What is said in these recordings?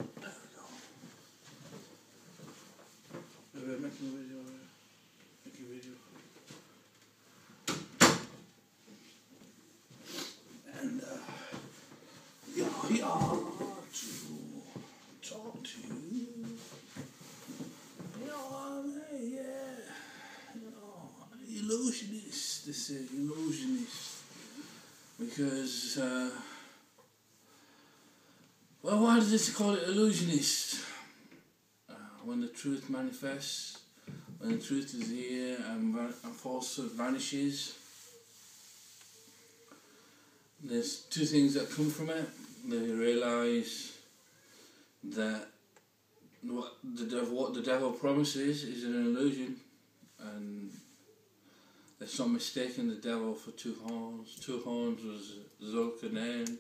There we go. Maybe I'm making a video. Making a video. And we are here to talk to you. Illusionist. This is illusionist. Because, well, why does it call it illusionist? When the truth manifests, when the truth is here and falsehood vanishes, there's two things that come from it. They realise that what the devil promises is an illusion, and let's not mistaken the devil for two horns. Two horns was Zulkarnain,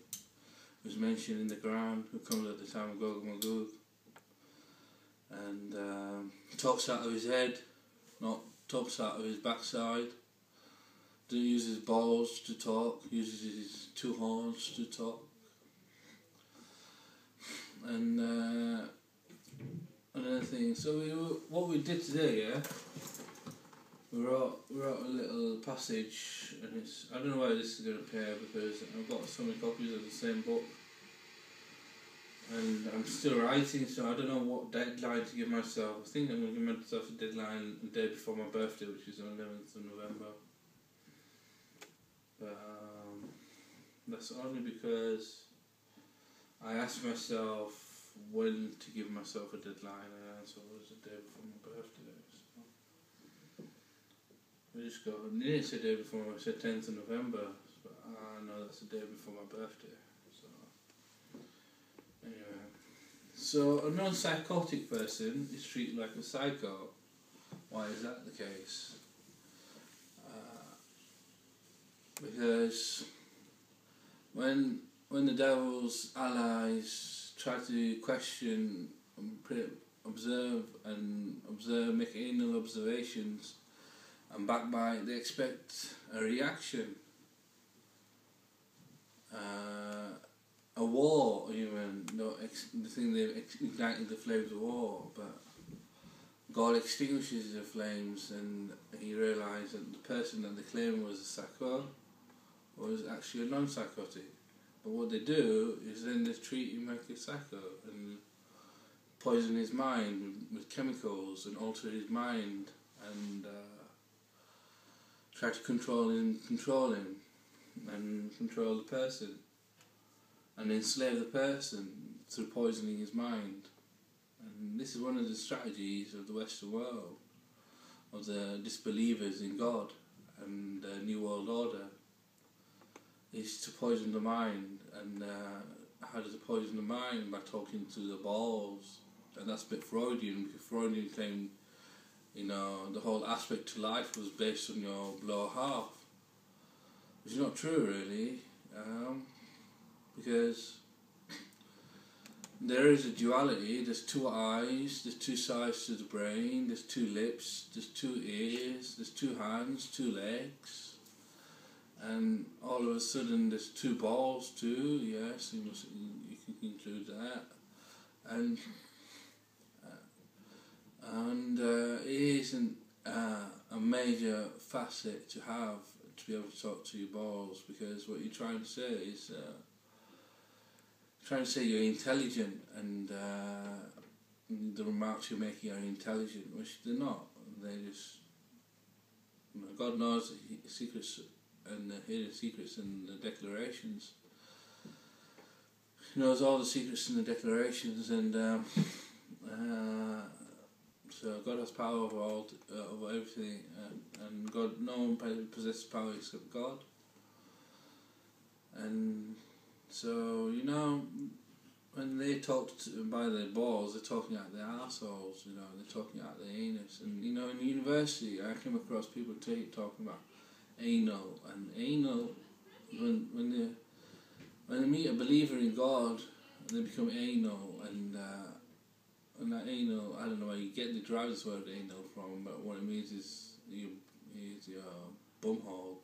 was mentioned in the Quran, who comes at the time of Gog and Magog, and talks out of his head, not talks out of his backside. Doesn't use his balls to talk, uses his two horns to talk. And another thing, so what we did today, yeah, we wrote a little passage, and it's, I don't know why this is going to appear because I've got so many copies of the same book, and I'm still writing, so I don't know what deadline to give myself. I think I'm going to give myself a deadline the day before my birthday, which is on 11th of November. But that's only because I asked myself when to give myself a deadline, and the answer was the day before my birthday. So we just got, I didn't say day before, I said 10th of November, but I know that's the day before my birthday. So anyway, so a non-psychotic person is treated like a psycho. Why is that the case? Because when the devil's allies try to question, observe, make anal observations and backbite, they expect a reaction, a war even. The thing they've ignited the flames of war, but God extinguishes the flames, and he realised that the person that they claimed was a psycho was actually a non-psychotic. But what they do is then they treat him like a psycho and poison his mind with chemicals and alter his mind and try to control him and control the person and enslave the person through poisoning his mind. And this is one of the strategies of the Western world, of the disbelievers in God and the New World Order, is to poison the mind. And how does it poison the mind? By talking to the balls. And that's a bit Freudian, because Freudian claimed, the whole aspect to life was based on your lower half, which is not true really, because there is a duality. There's two eyes, there's two sides to the brain, there's two lips, there's two ears, there's two hands, two legs, and all of a sudden there's two balls too. Yes, you can include that, and it isn't a major facet to have to be able to talk to your balls, because what you're trying to say is you're intelligent, and the remarks you're making are intelligent, which they're not. They just, God knows the secrets and the hidden secrets in the declarations. He knows all the secrets in the declarations, and so God has power over everything, and God, no one possesses power except God. And so, when they talk by their balls, they're talking out their arseholes, they're talking out their anus. And, in university, I came across people talking about anal. And anal, when they meet a believer in God, they become anal. And that anal, I don't know where you get the driver's word anal from, but what it means is your bumhole,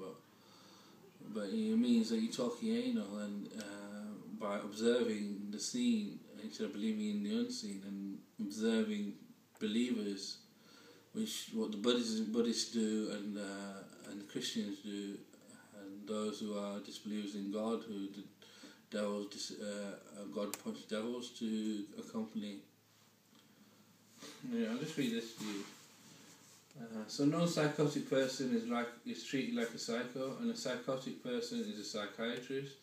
but it means that you're talking anal, and by observing the scene instead of believing in the unseen and observing believers, which what the Buddhists do and the Christians do, and those who are disbelievers in God, who the devils, God punished devils to accompany. Yeah, I'll just read this to you. So no psychotic person is treated like a psycho, and a psychotic person is a psychiatrist.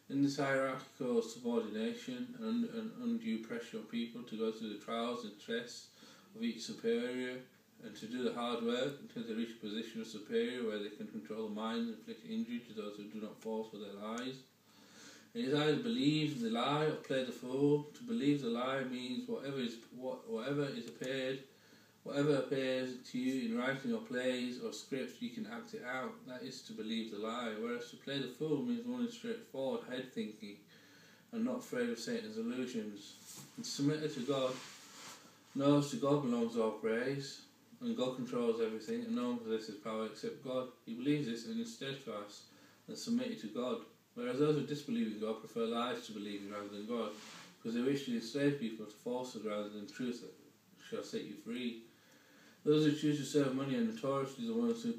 In this hierarchical subordination and undue pressure on people to go through the trials and tests of each superior and to do the hard work until they reach a position of superior where they can control the mind and inflict injury to those who do not fall for their lies. It is either believe the lie or play the fool. To believe the lie means whatever appears to you in writing or plays or scripts, you can act it out. That is to believe the lie. Whereas to play the fool means one is straightforward, head thinking, and not afraid of Satan's illusions. And submitted to God knows to God belongs all praise, and God controls everything, and no one possesses power except God. He believes this and is steadfast and submitted to God. Whereas those who disbelieve in God prefer lies to believing rather than God, because they wish to enslave people to falsehood rather than truth that shall set you free. Those who choose to serve money are notoriously the ones who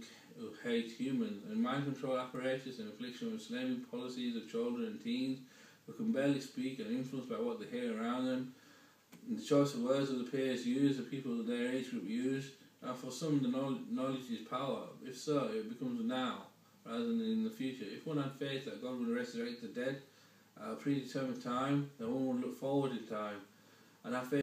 hate humans, and mind control apparatus and infliction of enslaving policies of children and teens who can barely speak and influenced by what they hear around them. And the choice of words that the peers use, the people of their age group use. Now for some the knowledge is power. If so, it becomes now rather than in the future. If one had faith that God would resurrect the dead at a predetermined time, then one would look forward in time and have faith